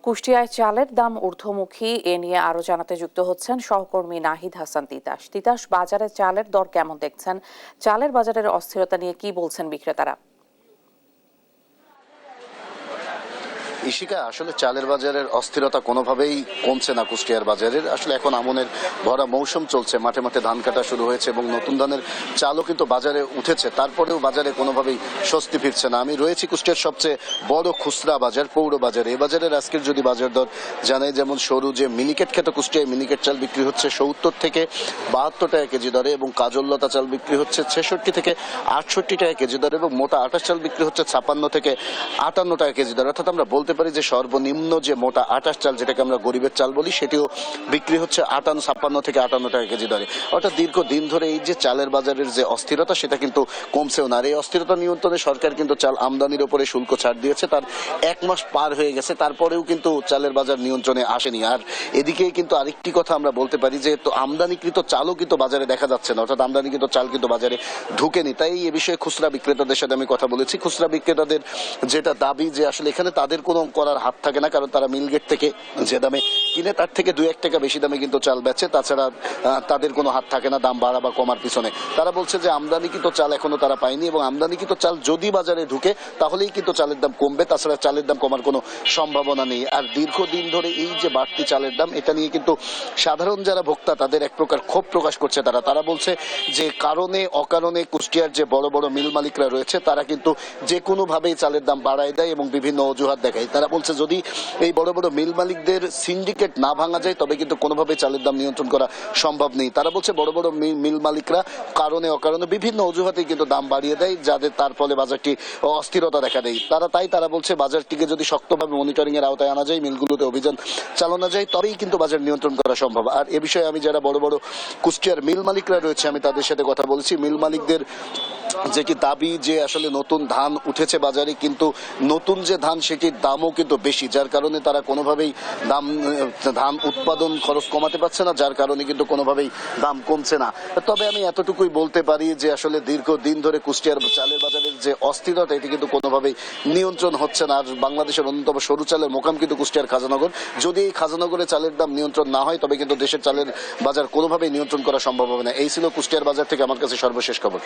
কুষ্টিয়ায় চালের দাম ঊর্ধ্বমুখী, এ নিয়ে আরো জানাতে যুক্ত হচ্ছেন সহকর্মী নাহিদ হাসান তিতাস। তিতাস, বাজারে চালের দর কেমন দেখছেন? চালের বাজারের অস্থিরতা নিয়ে কি বলছেন বিক্রেতারা? ইশিকা, আসলে চালের বাজারের অস্থিরতা কোনোভাবেই কমছে না কুষ্টিয়ার বাজারের। আসলে এখন আমনের ভরা মৌসুম চলছে, মাঠে মাঠে ধান কাটা শুরু হয়েছে এবং নতুন ধানের চালও কিন্তু বাজারে উঠেছে, তারপরেও বাজারে কোনোভাবেই স্বস্তি ফিরছে না। আমি রয়েছি কুষ্টিয়ার সবচেয়ে বড় খুচরা বাজার, পৌর বাজারে। এই বাজারের আজকের যদি বাজার দর জানাই, যেমন সরু যে মিনিকেট খ্যাত কুষ্টিয়ায় মিনিকেট চাল বিক্রি হচ্ছে ৭০ থেকে ৭২ টাকা কেজি দরে, এবং কাজললতা চাল বিক্রি হচ্ছে ৬৬ থেকে ৬৮ টাকা কেজি দরে, এবং মোটা আটাশ চাল বিক্রি হচ্ছে ৫৬ থেকে ৫৮ টাকা কেজি দরে। অর্থাৎ আমরা বলতে পারি যে সর্বনিম্ন যে মোটা আটাশ চাল, যেটাকে আমরা গরিবের চাল বলি, সেটিও বিক্রি হচ্ছে ৫৬ থেকে ৫৮ টাকা কেজি দরে। অর্থাৎ দীর্ঘদিন ধরে এই যে চালের বাজারের যে অস্থিরতা, সেটা কিন্তু কমছেও না। আর এই অস্থিরতা নিয়ন্ত্রণে সরকার কিন্তু চাল আমদানির উপরে শুল্ক ছাড় দিয়েছে। তার ১ মাস পার হয়ে গেছে, তারপরেও কিন্তু চালের বাজার নিয়ন্ত্রণে আসেনি। আর এদিকে কিন্তু আরেকটি কথা আমরা বলতে পারি যে তো আমদানিকৃত চালও কিন্তু বাজারে দেখা যাচ্ছে না, অর্থাৎ আমদানিকৃত চাল কিন্তু বাজারে ঢুকেনি। তাই এ বিষয়ে খুচরা বিক্রেতাদের সাথে আমি কথা বলেছি। খুচরা বিক্রেতাদের যেটা দাবি যে আসলে এখানে তাদের কোনো করার হাত থাকে না, কারণ তারা মিলগেট থেকে যে দামে কিনে তার থেকে ২-১ টাকা বেশি দামে কিন্তু চাল বেচে। তাছাড়া তাদের কোনো হাত থাকে না দাম বাড়া বা কমার পিছনে। তারা বলছে যে আমদানিকৃত চাল এখনো তারা পায়নি, এবং আমদানিকৃত চাল যদি বাজারে ঢুকে তাহলেই কিন্তু চালের দাম কমবে, তাছাড়া চালের দাম কমার কোনো সম্ভাবনা নেই। আর দীর্ঘদিন ধরে এই যে বাড়তি চালের দাম, এটা নিয়ে কিন্তু সাধারণ যারা ভোক্তা তাদের এক প্রকার ক্ষোভ প্রকাশ করছে। তারা বলছে যে কারণে অকারণে কুষ্টিয়ার যে বড় বড় মিল মালিকরা রয়েছে, তারা কিন্তু যে কোনোভাবেই চালের দাম বাড়ায় দেয় এবং বিভিন্ন অজুহাত দেখায়। তারা বলছে যদি এই বড় বড় মিল মালিকদের সিন্ডিকেট না ভাঙা যায়, তবে কিন্তু কোনোভাবে চালের দাম নিয়ন্ত্রণ করা সম্ভব নেই। তারা বলছে বড় বড় মিল মালিকরা কারণে অকারণে বিভিন্ন অজুহাতে কিন্তু দাম বাড়িয়ে দেয়, যাদের তার ফলে বাজারটি অস্থিরতা দেখা দেয়। তারা বলছে বাজারটিকে যদি শক্তভাবে মনিটরিং এর আওতায় আনা যায়, মিলগুলোতে অভিযান চালানো যায়, তবেই কিন্তু বাজার নিয়ন্ত্রণ করা সম্ভব। আর এ বিষয়ে আমি যারা বড় বড় কুষ্টিয়ার মিল মালিকরা রয়েছে, আমি তাদের সাথে কথা বলছি। মিল মালিকদের যে কি দাবি যে আসলে নতুন ধান উঠেছে বাজারে, কিন্তু নতুন যে ধান সেটির দামও কিন্তু বেশি, যার কারণে তারা কোনোভাবেই ধান উৎপাদন খরচ কমাতে পারছে না, যার কারণে কিন্তু কোনোভাবেই দাম কমছে না। তবে আমি এতটুকুই বলতে পারি যে আসলে দীর্ঘদিন ধরে কুষ্টিয়ার চালের বাজারের যে অস্থিরতা, এটি কিন্তু কোনোভাবেই নিয়ন্ত্রণ হচ্ছে না। আর বাংলাদেশের অন্যতম সরু চালের মোকাম কিন্তু কুষ্টিয়ার খাজানগর। যদি এই খাজানগরে চালের দাম নিয়ন্ত্রণ না হয়, তবে কিন্তু দেশের চালের বাজার কোনোভাবেই নিয়ন্ত্রণ করা সম্ভব হবে না। এই ছিল কুষ্টিয়ার বাজার থেকে আমার কাছে সর্বশেষ খবর।